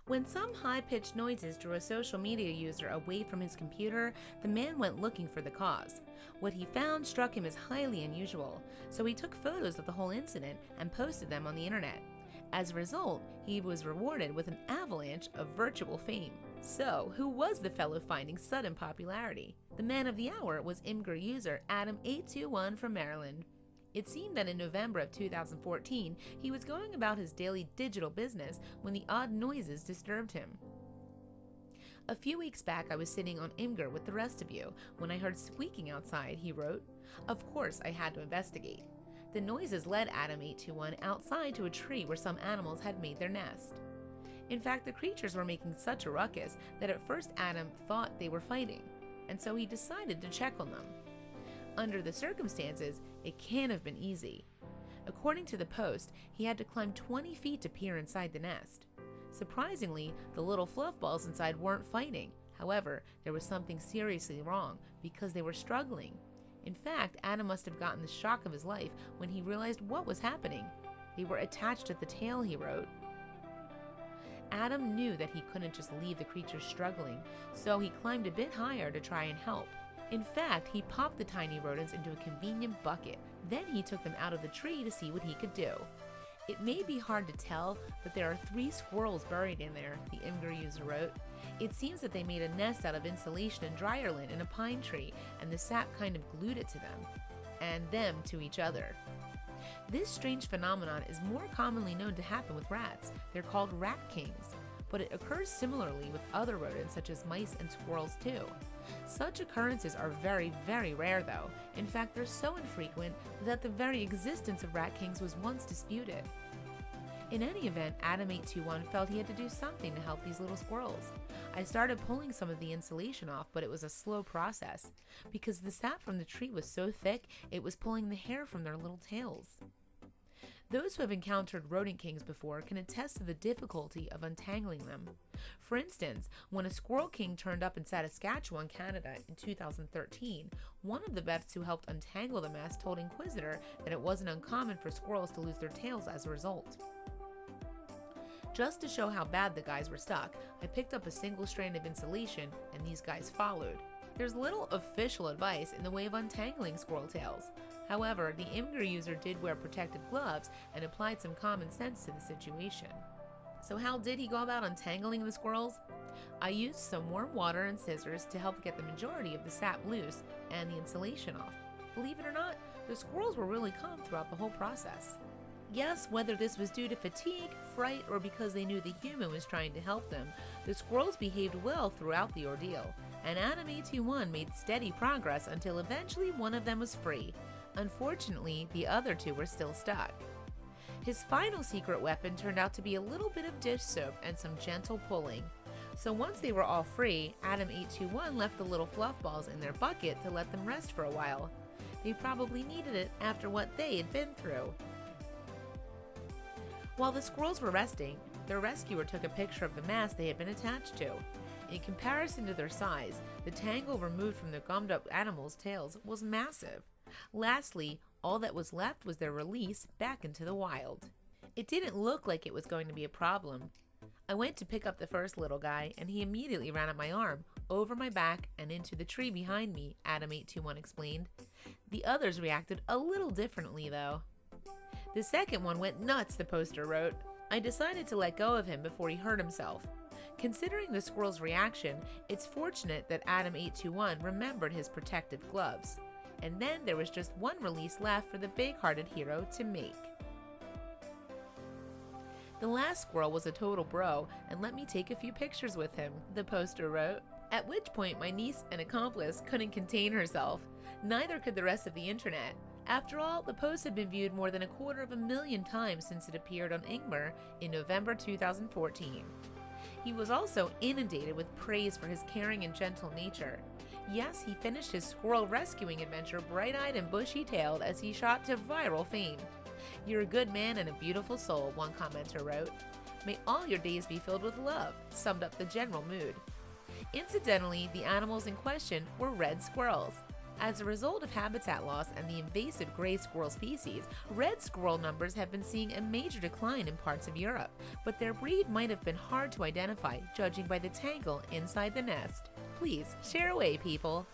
When some high-pitched noises drew a social media user away from his computer, the man went looking for the cause. What he found struck him as highly unusual, so he took photos of the whole incident and posted them on the internet. As a result, he was rewarded with an avalanche of virtual fame. So, who was the fellow finding sudden popularity? The man of the hour was Imgur user Adam821 from Maryland. It seemed that in November of 2014, he was going about his daily digital business when the odd noises disturbed him. A few weeks back, I was sitting on Imgur with the rest of you when I heard squeaking outside, he wrote. Of course, I had to investigate. The noises led Adam821 outside to a tree where some animals had made their nest. In fact, the creatures were making such a ruckus that at first Adam thought they were fighting, and so he decided to check on them. Under the circumstances, it can't have been easy. According to the post, he had to climb 20 feet to peer inside the nest. Surprisingly, the little fluff balls inside weren't fighting. However, there was something seriously wrong because they were struggling. In fact, Adam must have gotten the shock of his life when he realized what was happening. They were attached at the tail, he wrote. Adam knew that he couldn't just leave the creatures struggling, so he climbed a bit higher to try and help. In fact, he popped the tiny rodents into a convenient bucket. Then he took them out of the tree to see what he could do. It may be hard to tell, but there are 3 squirrels buried in there, the Imgur user wrote. It seems that they made a nest out of insulation and dryer lint in a pine tree, and the sap kind of glued it to them, and them to each other. This strange phenomenon is more commonly known to happen with rats. They're called rat kings, but it occurs similarly with other rodents such as mice and squirrels too. Such occurrences are very, very rare though. In fact, they're so infrequent that the very existence of rat kings was once disputed. In any event, Adam821 felt he had to do something to help these little squirrels. I started pulling some of the insulation off, but it was a slow process. Because the sap from the tree was so thick, it was pulling the hair from their little tails. Those who have encountered rodent kings before can attest to the difficulty of untangling them. For instance, when a squirrel king turned up in Saskatchewan, Canada in 2013, one of the vets who helped untangle the mess told Inquisitor that it wasn't uncommon for squirrels to lose their tails as a result. Just to show how bad the guys were stuck, I picked up a single strand of insulation and these guys followed. There's little official advice in the way of untangling squirrel tails. However, the Imgur user did wear protective gloves and applied some common sense to the situation. So how did he go about untangling the squirrels? I used some warm water and scissors to help get the majority of the sap loose and the insulation off. Believe it or not, the squirrels were really calm throughout the whole process. Yes, whether this was due to fatigue, fright, or because they knew the human was trying to help them, the squirrels behaved well throughout the ordeal, and Adam821 made steady progress until eventually one of them was free. Unfortunately, the other 2 were still stuck. His final secret weapon turned out to be a little bit of dish soap and some gentle pulling. So once they were all free, Adam821 left the little fluff balls in their bucket to let them rest for a while. They probably needed it after what they had been through. While the squirrels were resting, their rescuer took a picture of the mass they had been attached to. In comparison to their size, the tangle removed from the gummed-up animals' tails was massive. Lastly, all that was left was their release back into the wild. It didn't look like it was going to be a problem. I went to pick up the first little guy, and he immediately ran up my arm, over my back, and into the tree behind me, Adam821 explained. The others reacted a little differently, though. The second one went nuts, the poster wrote. I decided to let go of him before he hurt himself. Considering the squirrel's reaction, it's fortunate that Adam821 remembered his protective gloves. And then there was just one release left for the big-hearted hero to make. The last squirrel was a total bro and let me take a few pictures with him, the poster wrote. At which point my niece and accomplice couldn't contain herself. Neither could the rest of the internet. After all, the post had been viewed more than 250,000 times since it appeared on Imgur in November 2014. He was also inundated with praise for his caring and gentle nature. Yes, he finished his squirrel rescuing adventure bright-eyed and bushy-tailed as he shot to viral fame. You're a good man and a beautiful soul, one commenter wrote. May all your days be filled with love, summed up the general mood. Incidentally, the animals in question were red squirrels. As a result of habitat loss and the invasive gray squirrel species, red squirrel numbers have been seeing a major decline in parts of Europe, but their breed might have been hard to identify judging by the tangle inside the nest. Please share away, people!